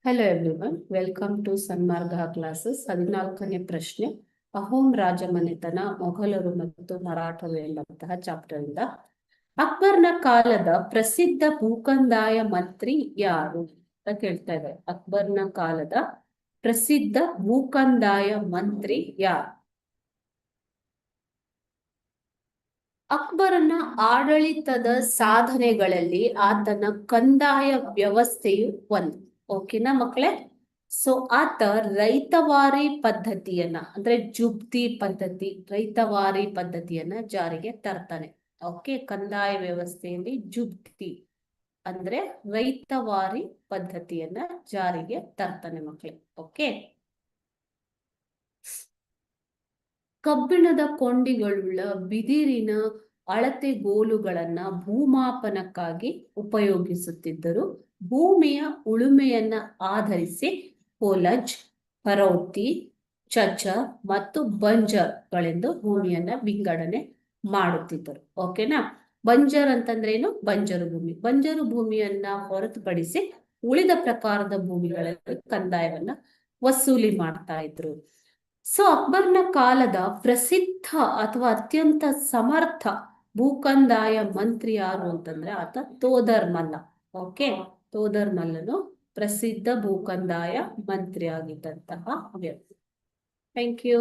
Hello everyone, welcome to Sanmarga classes. 14ನೇ ಪ್ರಶ್ನೆ, ಅಹೋಂ ರಾಜಮನೆತನ, ಮೊಘಲರು ಮತ್ತು ಮರಾಠರು ಎಂಬಂತಹ ಚಾಪ್ಟರ್ ಇಂದ. ಅಕ್ಬರ್ನ ಕಾಲದ ಪ್ರಸಿದ್ಧ ಭೂಕಂದಾಯ ಮಂತ್ರಿ ಯಾರು ಅಂತ ಕೇಳ್ತಾ ಇದ್ದಾರೆ. ಅಕ್ಬರ್ನ ಕಾಲದ ಪ್ರಸಿದ್ಧ ಭೂಕಂದಾಯ ಮಂತ್ರಿ ಯಾರು? ಅಕ್ಬರನ ಆಡಳಿತದ ಸಾಧನೆಗಳಲ್ಲಿ ಆತನ ಕಂದಾಯ ವ್ಯವಸ್ಥೆಯು ಒಂದು. ಓಕೆನಾ ಮಕ್ಕಳೇ? ಸೊ ಆತ ರೈತವಾರಿ ಪದ್ಧತಿಯನ್ನ ಅಂದ್ರೆ ಜುಬ್ತಿ ಪದ್ಧತಿ, ರೈತವಾರಿ ಪದ್ಧತಿಯನ್ನ ಜಾರಿಗೆ ತರ್ತಾನೆ. ಓಕೆ, ಕಂದಾಯ ವ್ಯವಸ್ಥೆಯಲ್ಲಿ ಜುಬ್ತಿ ಅಂದ್ರೆ ರೈತವಾರಿ ಪದ್ಧತಿಯನ್ನ ಜಾರಿಗೆ ತರ್ತಾನೆ ಮಕ್ಕಳೇ. ಓಕೆ, ಕಬ್ಬಿಣದ ಕೊಂಡಿಗಳುಳ್ಳ ಬಿದಿರಿನ ಅಳತೆಗೋಲುಗಳನ್ನ ಭೂಮಾಪನಕ್ಕಾಗಿ ಉಪಯೋಗಿಸುತ್ತಿದ್ದರು. ಭೂಮಿಯ ಉಳುಮೆಯನ್ನ ಆಧರಿಸಿ ಕೋಲಜ್, ಹರೌತಿ, ಚಚ ಮತ್ತು ಬಂಜರ್ಗಳೆಂದು ಭೂಮಿಯನ್ನ ವಿಂಗಡಣೆ ಮಾಡುತ್ತಿದ್ದರು. ಓಕೆನಾ? ಬಂಜರ್ ಅಂತಂದ್ರೆ ಏನು? ಬಂಜರು ಭೂಮಿ. ಬಂಜರು ಭೂಮಿಯನ್ನ ಹೊರತುಪಡಿಸಿ ಉಳಿದ ಪ್ರಕಾರದ ಭೂಮಿಗಳಲ್ಲಿ ಕಂದಾಯವನ್ನ ವಸೂಲಿ ಮಾಡ್ತಾ ಇದ್ರು. ಸೊ ಅಕ್ಬರ್ನ ಕಾಲದ ಪ್ರಸಿದ್ಧ ಅಥವಾ ಅತ್ಯಂತ ಸಮರ್ಥ ಭೂಕಂದಾಯ ಮಂತ್ರಿ ಯಾರು ಅಂತಂದ್ರೆ ಆತ ತೋದರ್ ಮಲ್ಲ. ಓಕೆ, ತೋದರ್ ಮಲ್ಲನು ಪ್ರಸಿದ್ಧ ಭೂಕಂದಾಯ ಮಂತ್ರಿ ಆಗಿದ್ದಂತಹ ವ್ಯಕ್ತಿ. Thank you.